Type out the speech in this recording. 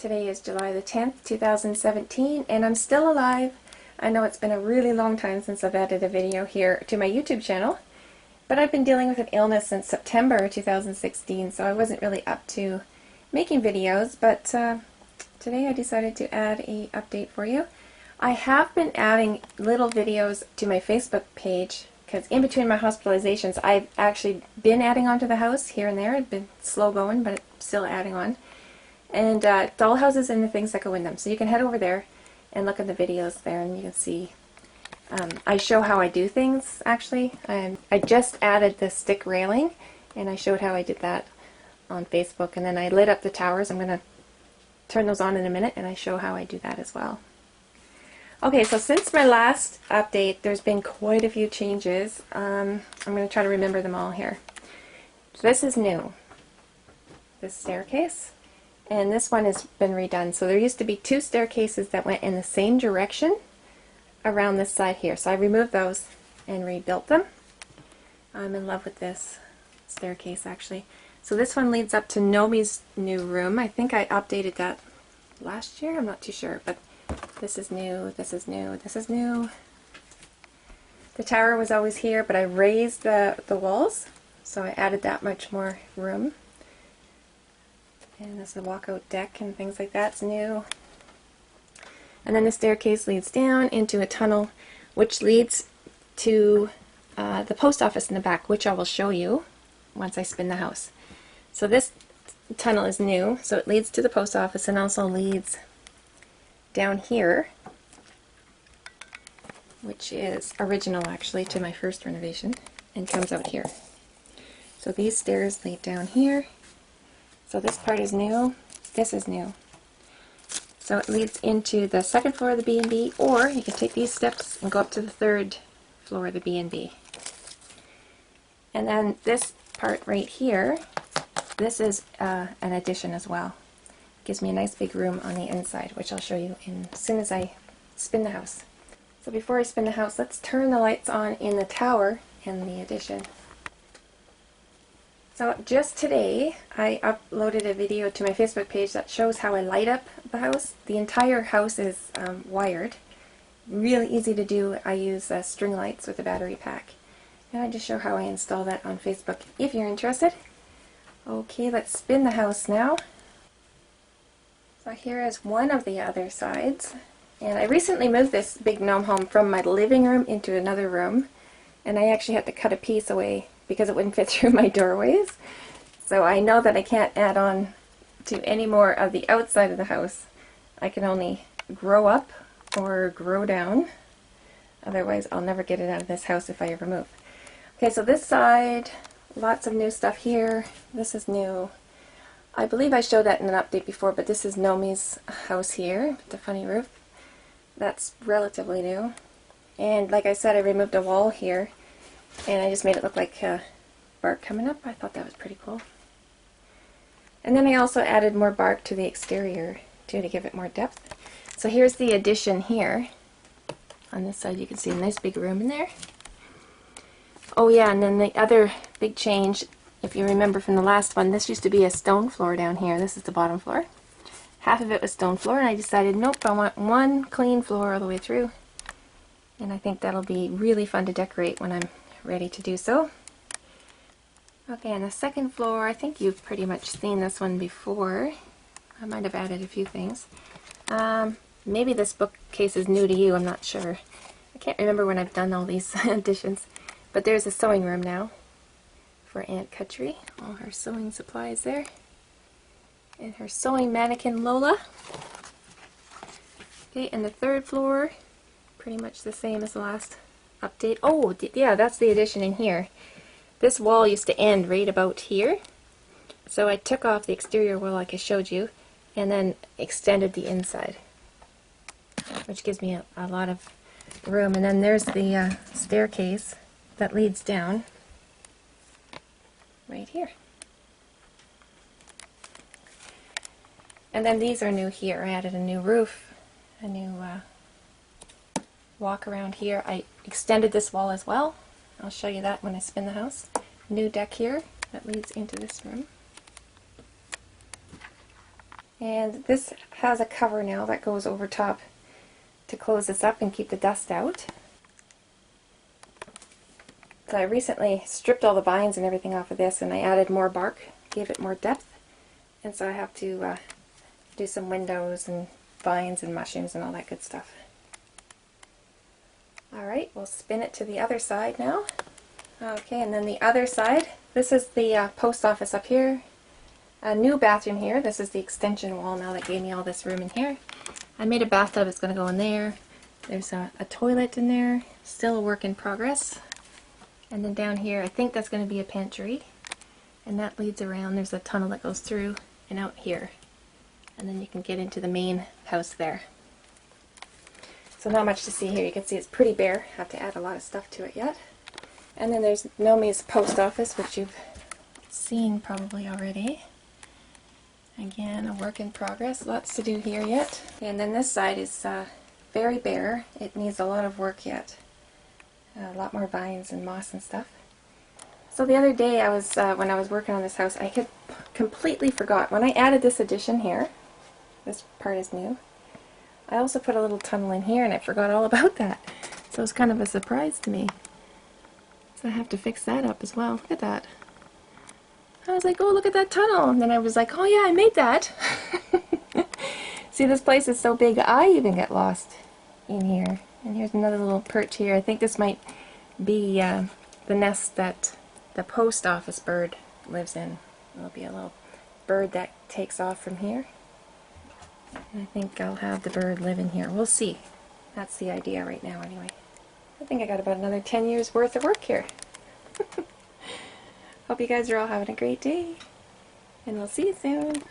Today is July the 10th, 2017, and I'm still alive. I know it's been a really long time since I've added a video here to my YouTube channel, but I've been dealing with an illness since September 2016, so I wasn't really up to making videos, but today I decided to add an update for you. I have been adding little videos to my Facebook page, because in between my hospitalizations, I've actually been adding on to the house here and there. It's been slow going, but it's still adding on. And dollhouses and the things that go in them. So you can head over there and look at the videos there, and you can see I show how I do things, actually. I just added the stick railing, and I showed how I did that on Facebook. And then I lit up the towers. I'm going to turn those on in a minute, and I show how I do that as well. Okay, so since my last update, there's been quite a few changes. I'm going to try to remember them all here. So this is new. This staircase. And this one has been redone. So there used to be two staircases that went in the same direction around this side here. So I removed those and rebuilt them. I'm in love with this staircase, actually. So this one leads up to Nomi's new room. I think I updated that last year. I'm not too sure, but this is new, this is new, this is new. The tower was always here, but I raised the walls, so I added that much more room. And this is a walkout deck and things like that's new. And then the staircase leads down into a tunnel which leads to the post office in the back, which I will show you once I spin the house. So this tunnel is new, so it leads to the post office and also leads down here, which is original actually to my first renovation, and comes out here. So these stairs lead down here. So this part is new, this is new. So it leads into the second floor of the B&B, or you can take these steps and go up to the third floor of the B&B. And then this part right here, this is an addition as well. Gives me a nice big room on the inside, which I'll show you as soon as I spin the house. So before I spin the house, let's turn the lights on in the tower and the addition. So just today, I uploaded a video to my Facebook page that shows how I light up the house. The entire house is wired. Really easy to do. I use string lights with a battery pack. And I just show how I install that on Facebook if you're interested. Okay, let's spin the house now. So here is one of the other sides. And I recently moved this big gnome home from my living room into another room. And I actually had to cut a piece away because it wouldn't fit through my doorways. So I know that I can't add on to any more of the outside of the house. I can only grow up or grow down. Otherwise I'll never get it out of this house if I ever move. Okay, so this side, lots of new stuff here. This is new. I believe I showed that in an update before, but this is Nomi's house here with the funny roof. That's relatively new. And like I said, I removed a wall here, and I just made it look like bark coming up. I thought that was pretty cool. And then I also added more bark to the exterior too, to give it more depth. So here's the addition here. On this side you can see a nice big room in there. Oh yeah, and then the other big change, if you remember from the last one, this used to be a stone floor down here. This is the bottom floor. Half of it was stone floor, and I decided, nope, I want one clean floor all the way through. And I think that'll be really fun to decorate when I'm ready to do so. Okay, and the second floor, I think you've pretty much seen this one before. I might have added a few things. Maybe this bookcase is new to you, I'm not sure. I can't remember when I've done all these additions. But there's a sewing room now for Aunt Cutry. All her sewing supplies there. And her sewing mannequin Lola. Okay, and the third floor, pretty much the same as the last update. Oh, yeah, that's the addition in here. This wall used to end right about here. So I took off the exterior wall like I showed you, and then extended the inside, which gives me a lot of room. And then there's the staircase that leads down right here. And then these are new here. I added a new roof, a new walk around here. I extended this wall as well. I'll show you that when I spin the house. New deck here that leads into this room. And this has a cover now that goes over top to close this up and keep the dust out. So I recently stripped all the vines and everything off of this, and I added more bark, gave it more depth, and so I have to do some windows and vines and mushrooms and all that good stuff. Alright, we'll spin it to the other side now. Okay, and then the other side, this is the post office up here. A new bathroom here. This is the extension wall now that gave me all this room in here. I made a bathtub, it's going to go in there. There's a toilet in there, still a work in progress. And then down here, I think that's going to be a pantry. And that leads around, there's a tunnel that goes through and out here. And then you can get into the main house there. So not much to see here. You can see it's pretty bare. Have to add a lot of stuff to it yet. And then there's Gnomes post office, which you've seen probably already. Again, a work in progress. Lots to do here yet. And then this side is very bare. It needs a lot of work yet. A lot more vines and moss and stuff. So the other day I was, when I was working on this house, I had completely forgot. When I added this addition here, this part is new, I also put a little tunnel in here and I forgot all about that. So it's kind of a surprise to me. So I have to fix that up as well. Look at that. I was like, oh, look at that tunnel. And then I was like, oh yeah, I made that. See, this place is so big, I even get lost in here. And here's another little perch here. I think this might be the nest that the post office bird lives in. There'll be a little bird that takes off from here. And I think I'll have the bird live in here. We'll see. That's the idea right now anyway. I think I got about another 10 years worth of work here. Hope you guys are all having a great day, and we'll see you soon.